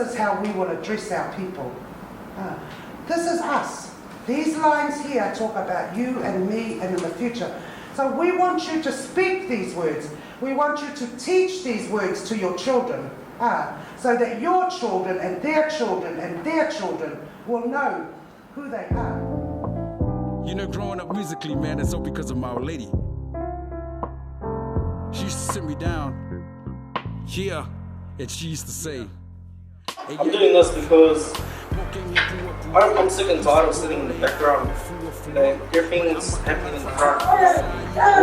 is how we will address our people. This is us. These lines here talk about you and me and in the future. So we want you to speak these words. We want you to teach these words to your children, so that your children and their children and their children will know who they are. You know, growing up musically, man, it's all because of my old lady. She used to sit me down here, and she used to say, hey, I'm doing this because I'm sick and tired of sitting in the background. You know, everything's happening in the front. You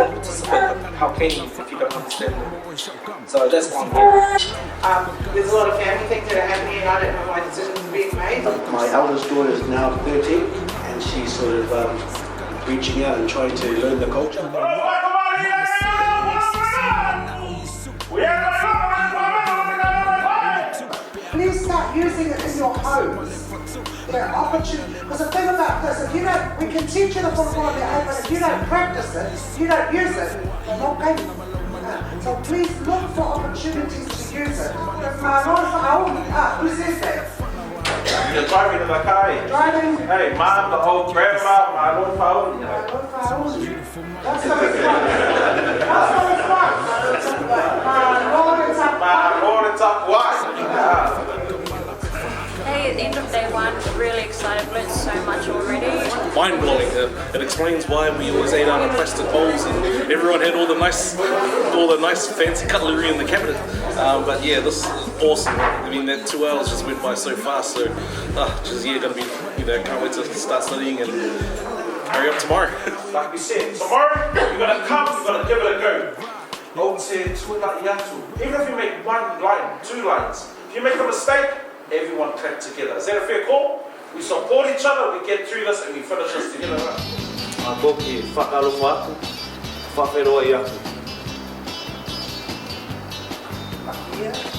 want to participate, but how can you if you don't understand it? So that's why I'm here. There's a lot of family things that are happening and I don't know why decisions are being made. My eldest daughter is now 13 and she's sort of reaching out and trying to learn the culture. Please start using it in your homes. The opportunity. Because the thing about this, if you don't, we can teach you the football on the own, but if you don't practice it, you don't use it, they're not going. So please look for opportunities to use it. Who says that? You're driving in the car. Driving. Hey, mom, the old grandma, my Lord Fa'asamoa. That's the response. That's the response. My Lord, it's up wide. Hey, at the end of day one, really excited, learned so much already. Mind-blowing. It explains why we always ate out of plastic bowls and everyone had all the nice fancy cutlery in the cabinet. But yeah, this is awesome. I mean, that 2 hours just went by so fast. So, just gonna be, can't wait to start studying and hurry up tomorrow. Like we said, tomorrow you're gonna come, you're gonna give it a go. Logan said, even if you make 1 line, 2 lines, if you make a mistake, everyone clap together. Is that a fair call? We support each other, we get through this and we finish this together. Koki whakaalofa atu, whawheroa I atu.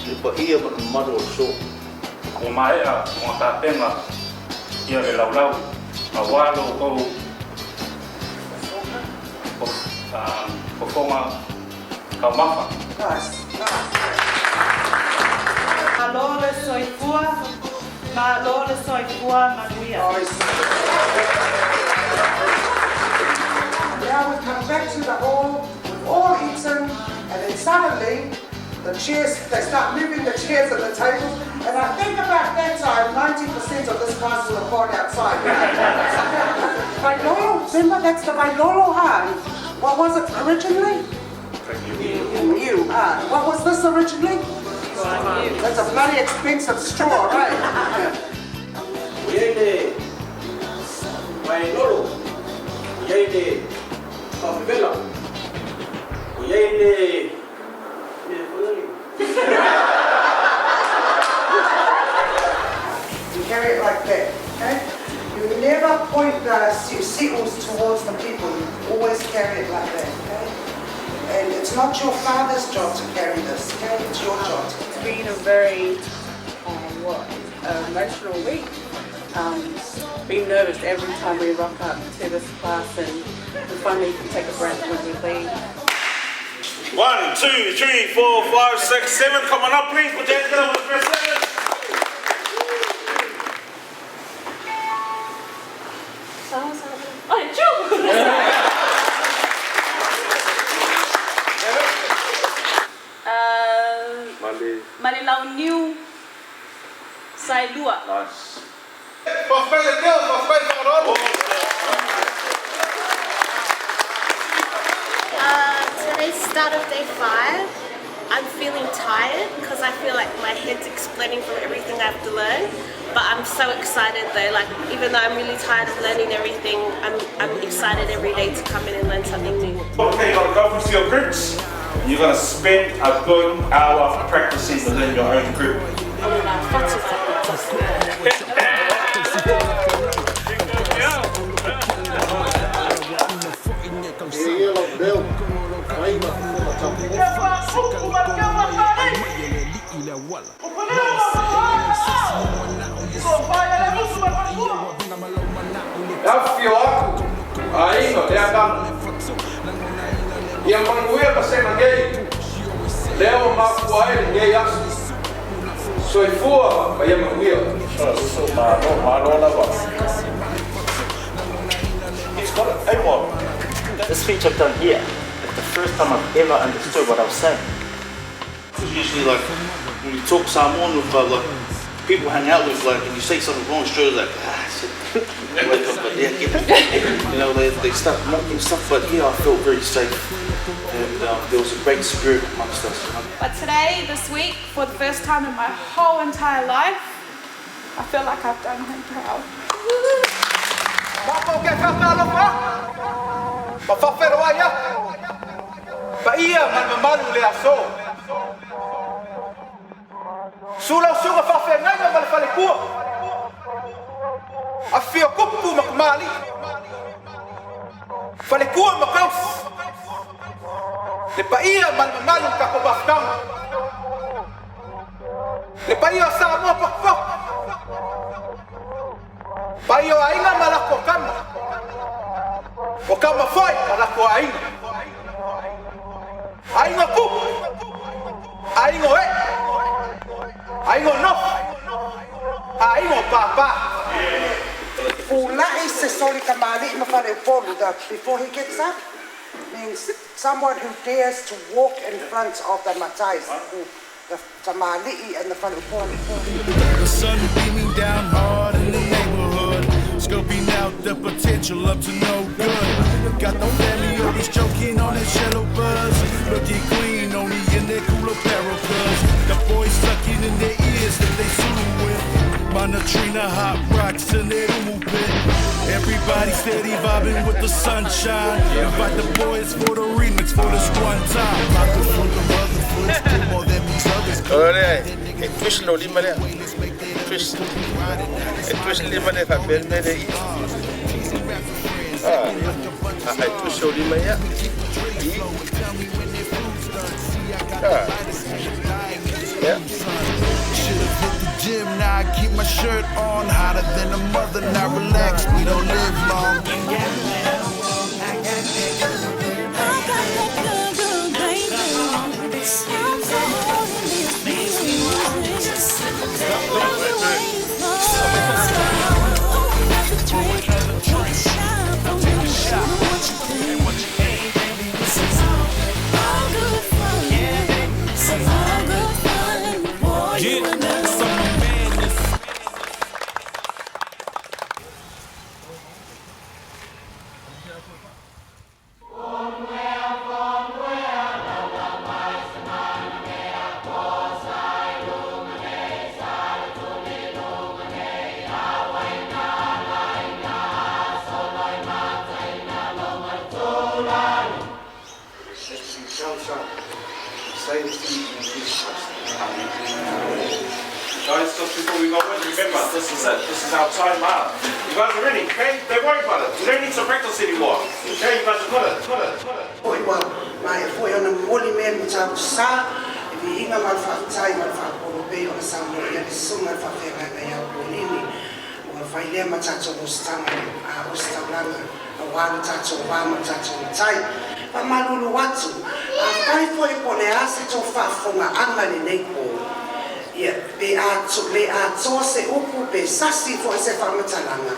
Lipa ia mana maru o so. O maea, o tāpenga, ia le laulau, a walo ko whonga kaumafa. Nice. Malole soifua, manuia. Now we come back to the hall, we've all eaten, and then suddenly the chairs, they start moving the chairs and the tables, and I think about that time, 90% of this class will have gone outside. Vailolo, remember that's the Vailolo hand. What was it originally? You. What was this originally? That's a bloody expensive straw, right? Yende, Vailolo, Yende, Fafevela, Yende. You carry it like that, okay? You never point the sickles towards the people, you always carry it like that, okay? And it's not your father's job to carry this, okay? It's your job. It's been a very, emotional week. Being nervous every time we rock up to this class and we finally can take a breath when we leave. 1, 2, 3, 4, 5, 6, 7. Come on up, please. Put your hands together for the first 7. Malilau New Sailua. Nice. Today's start of day 5. I'm feeling tired because I feel like my head's exploding from everything I have to learn. But I'm so excited though, like even though I'm really tired of learning everything, I'm excited every day to come in and learn something new. Okay, you're going to go into your groups. You're going to spend a good hour practicing within your own group. Soifua, ma ia mahuia. So Maro lava. He's got it. Hey, what? The speech I've done here is the first time I've ever understood what I was saying. Usually, like, when you talk Samoan with, like, people hang out with, like, and you say something wrong, straight like, shit. Wake up, but yeah, you know, they start mocking stuff, but here I felt very safe. And there was a great spirit amongst us. You know? But today, this week, for the first time in my whole entire life, I feel like I've done him proud. Susuga Fa'afeagaiga Perelini. Afia kupu makmali. Falekua makaus. Le paia malmalum kakobafkam. Le paia Samoa pakpak. Paio ainga malako kama. O kama foi malako ainga. Ainga pu. Aingo e. Aingo no. Aingo papa. Ulai se soli kamali mafale polu that before he gets up means someone who dares to walk in front of the matais, the tamali and the fale polu. The sun beaming down hard in the neighborhood, scoping out the potential up to no good. Got the family always choking on his yellow buzz, looking clean only in their cool apparel cause the boys sucking in their ears that they suit with. Monotrina hot rocks in their umu pit. Everybody steady vibing with the sunshine. Invite the boys for the remix for this one time. More than these others. Alright, fish no lima there. Fish lima there. Fish there. Fish no lima there. Yeah. Gym, now I keep my shirt on, hotter than a mother, now relax, we don't live long. Guys, just before we go in, remember, this is it. This is our time out. You guys are ready, okay? Don't worry about it. We don't need to practice anymore. Okay, you guys have got it. Oi wa mai foi ona moli me mta sa Viiga mal fatai mal fa ko be ona Samoa ya sunga fa fera ya Perelini o fai le matato no stanga a o stanga o wa matato wa matato tai pa malulu watu a fai foi pole ase to fa fonga anga ni nei ko ia be a to se upu be sasi fo se fa matalanga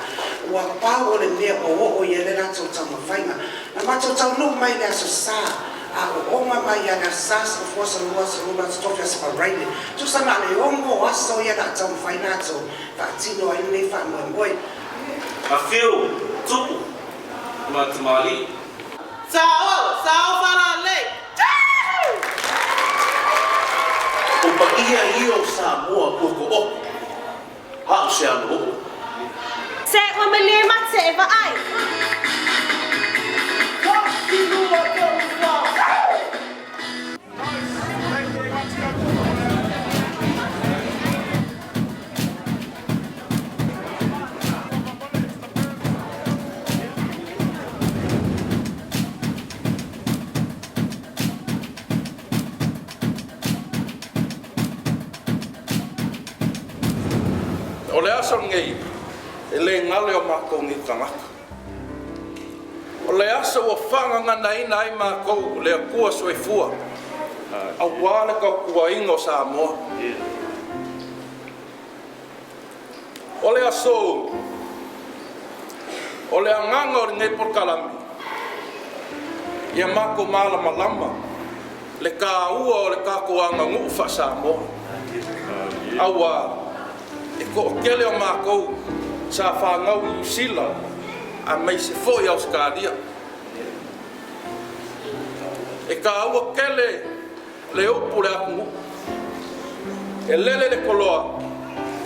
wa pa o le me o ye le na to tama fainga na mato tau no mai le so sa a o mai ya na sa so fo so lo to to se pa raile to sa na le o mo aso ya na tama faina to fa tino ai nei fa mo boy I feel tupu matamali. Sao fala le. O paia io Samoa koko o. Ha se alo. Se o mele mate e va ai. O le aso ngei, e le ngale o mākou ngi tangaka. O le aso o whanganga nei nai mākou le kua soifua. Auala ka kua ingo Samoa. O le aso, o le anganga o le ngai porkalami. Ia mako malama lama, le ka ua o le kako Aganu'u Fa'asamoa. Aua, e ko kele o mako, sa whangau i sila, a mai se foi au skadia. E ka ua kele le upu le akungu. E lele le koloa,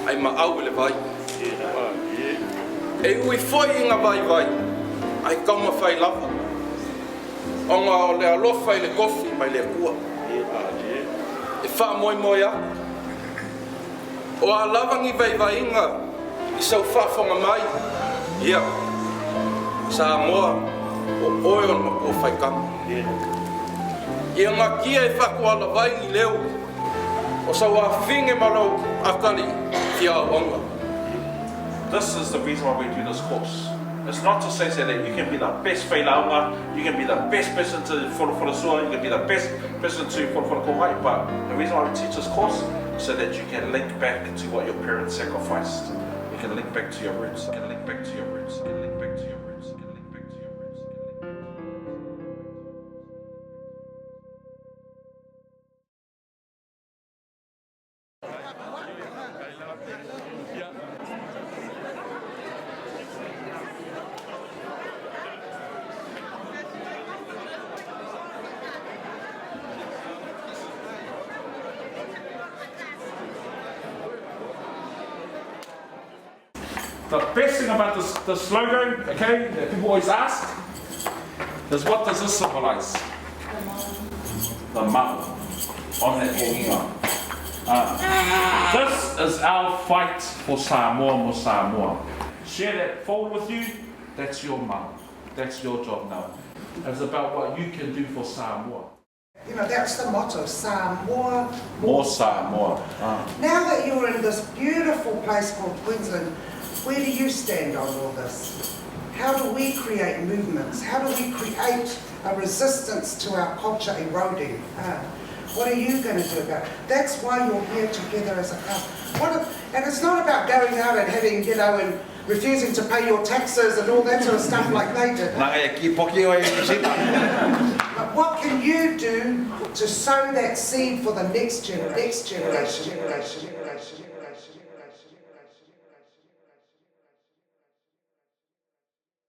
ai ma au le vai. E ui foi inga vai vai, ai kauma whai lava. O ngā o le alofa i le kofi mai le kua. E wha moi moi a. O a lavangi vai vai inga, i sau whaafonga mai. Ia, Samoa, o oe on mako whai kama. Ia ngā kia e whakuala vai i leo, o sau a whinge malau akali ki a onga. This is the reason why we do this course. It's not to say that you can be the best whailaunga, you can be the best person to for the soil, you can be the best person to for the kohai, but the reason why we teach this course is so that you can link back to what your parents sacrificed. You can link back to your roots. You can link back to your roots. You can link back to your roots. You can link back to your roots. The best thing about this logo, okay, that people always ask, is what does this symbolize? The matou on that horima. This is our fight for Samoa mo Samoa. Share that forward with you, that's your matou. That's your job now. It's about what you can do for Samoa. You know, that's the motto, Samoa, More Samoa. Now that you're in this beautiful place called Queensland, where do you stand on all this? How do we create movements? How do we create a resistance to our culture eroding? What are you going to do about it? That's why you're here together as a couple. And it's not about going out and having, you know, and refusing to pay your taxes and all that sort of stuff like they did. But what can you do to sow that seed for the next generation?